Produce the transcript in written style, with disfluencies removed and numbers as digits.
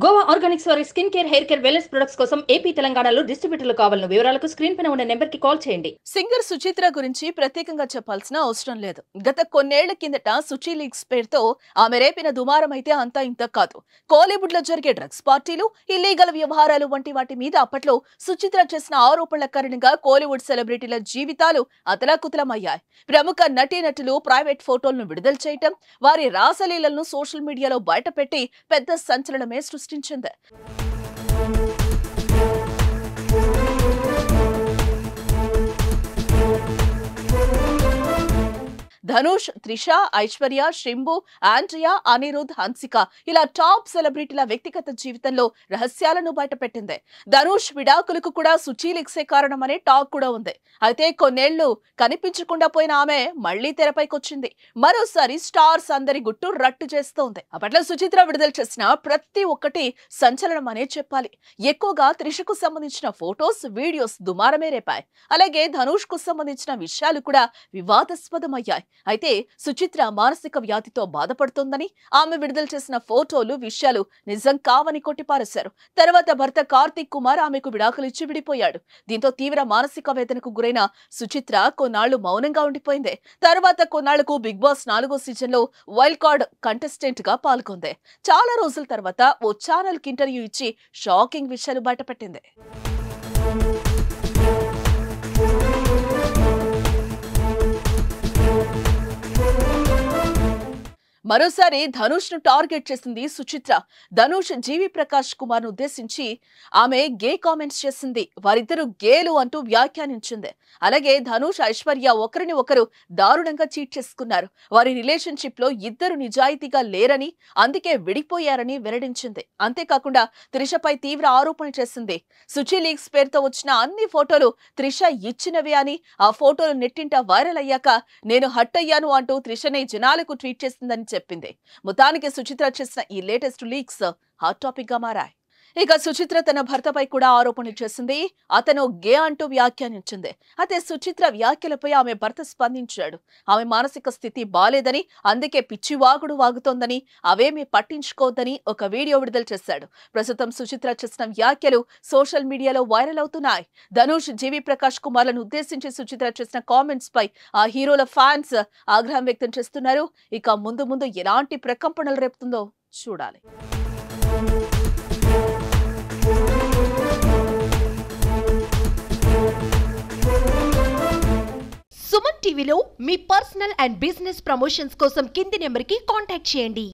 Goa Organics వారి skin care, hair care, wellness products కోసం AP, తెలంగాణలో డిస్ట్రిబ్యూటర్లు కావాలను వివరాలకు స్క్రీన్ పైన ఉన్న నెంబర్ కి కాల్ చేయండి. సింగర్ సుచిత్ర గురించి ప్రత్యేకంగా చెప్పాల్సిన అవసరం లేదు. గత కొన్నేళ్ల కిందట సుచి లీగ్స్ పేరుతో ఆమె రేపిన దుమారం అయితే అంతా ఇంత కాదు. కోలీవుడ్ లో జరిగే డ్రగ్స్ పార్టీలు, ఇల్లీగల్ వ్యవహారాలు వంటి వాటి మీద అప్పట్లో సుచిత్ర చేసిన ఆరోపణల కారణంగా కోలీవుడ్ సెలబ్రిటీల జీవితాలు అతలాకుతలమయ్యాయి. ప్రముఖ నటీనటులు ప్రైవేట్ ఫోటోలను విడుదల చేయటం, వారి రాసలీలలను సోషల్ మీడియాలో బయటపెట్టి పెద్ద సంచలనమే సృష్టించింది. ధనుష్, త్రిష, ఐశ్వర్య, శింబు, ఆండ్రియా, అనిరుద్, హన్సిక ఇలా టాప్ సెలబ్రిటీల వ్యక్తిగత జీవితంలో రహస్యాలను బయటపెట్టింది. ధనుష్ విడాకులకు కూడా సుచి లీగ్సే కారణమనే టాక్ కూడా ఉంది. అయితే కొన్నేళ్లు కనిపించకుండా పోయిన ఆమె మళ్లీ తెరపైకొచ్చింది. మరోసారి స్టార్స్ అందరి గుట్టు రట్టు చేస్తోంది. అప్పట్లో సుచిత్ర విడుదల చేసిన ప్రతి ఒక్కటి సంచలనం అనే చెప్పాలి. ఎక్కువగా త్రిషకు సంబంధించిన ఫోటోస్, వీడియోస్ దుమారమే రేపాయి. అలాగే ధనుష్ కు సంబంధించిన విషయాలు కూడా వివాదాస్పదమయ్యాయి. అయితే సుచిత్ర మానసిక వ్యాధితో బాధపడుతోందని, ఆమె విడుదల చేసిన ఫోటోలు, విషయాలు నిజం కావని కొట్టిపారేశారు. తర్వాత భర్త కార్తీక్ కుమార్ ఆమెకు విడాకులిచ్చి విడిపోయాడు. దీంతో తీవ్ర మానసిక వేదనకు గురైన సుచిత్ర కొన్నాళ్లు మౌనంగా ఉండిపోయింది. తర్వాత కొన్నాళ్లకు బిగ్ బాస్ 4వ సీజన్ లో వైల్డ్ కార్డ్ కంటెస్టెంట్ గా పాల్గొంది. చాలా రోజుల తర్వాత ఓ ఛానల్ కి ఇంటర్వ్యూ ఇచ్చి షాకింగ్ విషయాలు బయటపెట్టింది. మరోసారి ధనుష్ ను టార్గెట్ చేసింది సుచిత్ర. ధనుష్ జీవి ప్రకాష్ కుమార్ ను ఉద్దేశించి ఆమె గే కామెంట్స్ చేసింది. వారిద్దరు గేలు అంటూ వ్యాఖ్యానించింది. అలాగే ధనుష్, ఐశ్వర్య ఒకరిని ఒకరు దారుణంగా చీట్ చేసుకున్నారు. వారి రిలేషన్షిప్ లో ఇద్దరు నిజాయితీగా లేరని, అందుకే విడిపోయారని వెల్లడించింది. అంతేకాకుండా త్రిషపై తీవ్ర ఆరోపణలు చేసింది. సుచి లీగ్స్ పేరుతో వచ్చిన అన్ని ఫోటోలు త్రిష ఇచ్చినవే అని, ఆ ఫోటోలు నెట్టింట వైరల్ అయ్యాక నేను హట్ అయ్యాను అంటూ త్రిషని జనాలకు ట్వీట్ చేసిందని చెప్పింది. మొత్తానికి సుచిత్ర చేసిన ఈ లేటెస్ట్ లీక్స్ హాట్ టాపిక్ గా మారాయి. ఇక సుచిత్ర తన భర్తపై కూడా ఆరోపణలు చేసింది. అతను గే అంటూ వ్యాఖ్యానించింది. అయితే సుచిత్ర వ్యాఖ్యలపై ఆమె భర్త స్పందించాడు. ఆమె మానసిక స్థితి బాలేదని, అందుకే పిచ్చి వాగుడు వాగుతోందని, అవేమీ పట్టించుకోవద్దని ఒక వీడియో విడుదల చేశాడు. ప్రస్తుతం సుచిత్ర చేసిన వ్యాఖ్యలు సోషల్ మీడియాలో వైరల్ అవుతున్నాయి. ధనుష్, జీవి ప్రకాష్ కుమార్లను ఉద్దేశించి సుచిత్ర చేసిన కామెంట్స్ పై ఆ హీరోల ఫ్యాన్స్ ఆగ్రహం వ్యక్తం చేస్తున్నారు. ఇక ముందు ముందు ఎలాంటి ప్రకంపనలు రేపుతుందో చూడాలి. సుమన్ టీవీలో మీ పర్సనల్ అండ్ బిజినెస్ ప్రమోషన్స్ కోసం కింది నెంబర్కి కాంటాక్ట్ చేయండి.